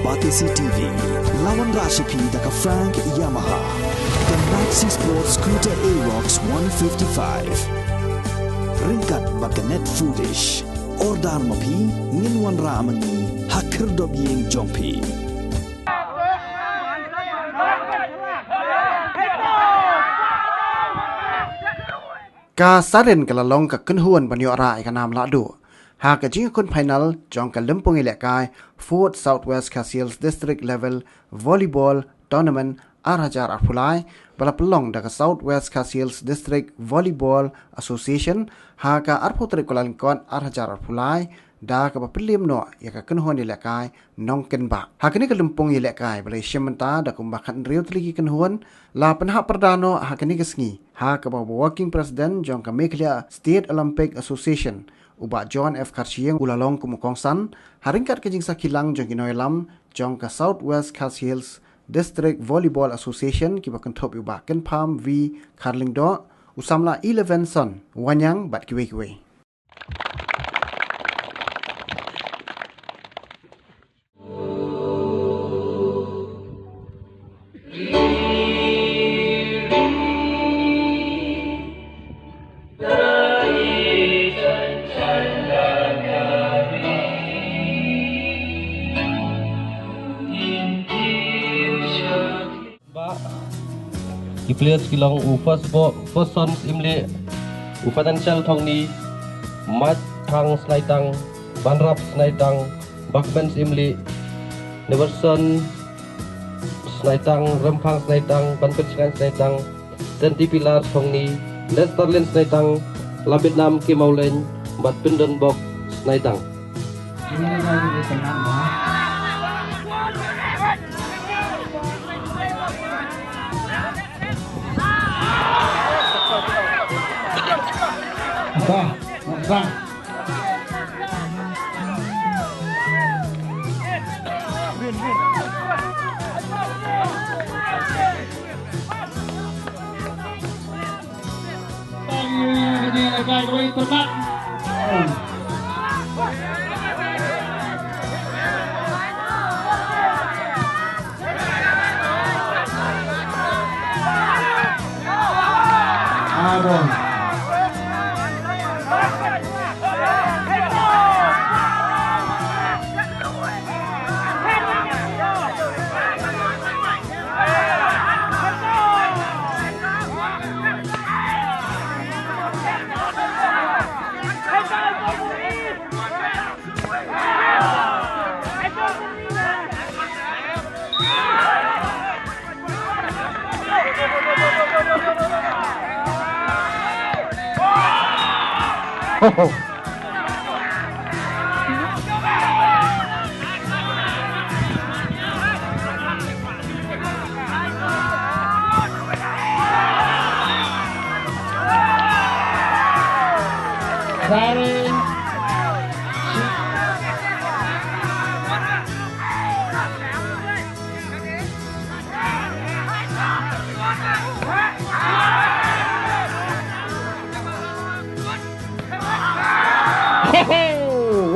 Batisi TV, lawan Rashipi daka Frank Yamaha, dan Maxi Sports Scooter Aerox 155. Ringkat bakanet foodish, ordar mapi, nginwan ramani, hakir dobiyeng jompi. Ka Sarin kalalong ka kenhuan banyo rai ka nam Lahduh. Ha ka jing kun final jong ka Lympung Ïalehkai 4th Southwest Khasiels District Level Volleyball Tournament arhajar arpulai bala pelong da ka Southwest Khasiels District Volleyball Association ha ka arputre kulan kon arhajar arpulai da ka papilim no ya ka kenhuan Ïalehkai nong kenba. Ha kini ka Lympung Ïalehkai balai syementa da kumbakan riu teliki kenhuan la penhak perdano ha kini kesngi. Ha ka working president jong ka Mawkyrwat State Olympic Association ubak John F. Karchieng ulalong kumukongsan haringkat kejing sakilang jong kinoilam jong ka Southwest Khasiels District Volleyball Association kiba kentop ubak kenpam v Karlingdo usamla 11 son wanyang bat kiwe-kiwe. Players kilang first son imle potential thong ni mat thang snaitang banrap snaitang backbench imle neverson snaitang rempang snaitang banpet snaitang senti pilar thong ni Nesterland snaitang labit nam ke maulen bat pindon bok snaitang. Bang. Sarin.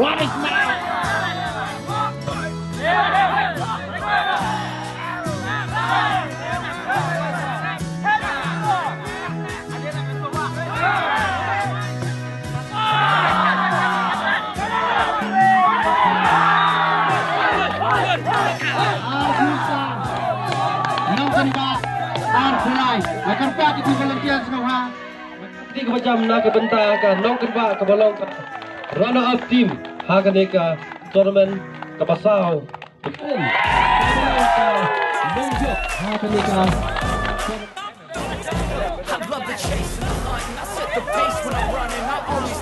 What is that? Akan pak itu volunteers semua. Tiga macam nak bentar kan, nong kedua kebalong runner up team haganeka tournament kapasau. I love the chase and the hunt, and I set the pace when I'm running. I only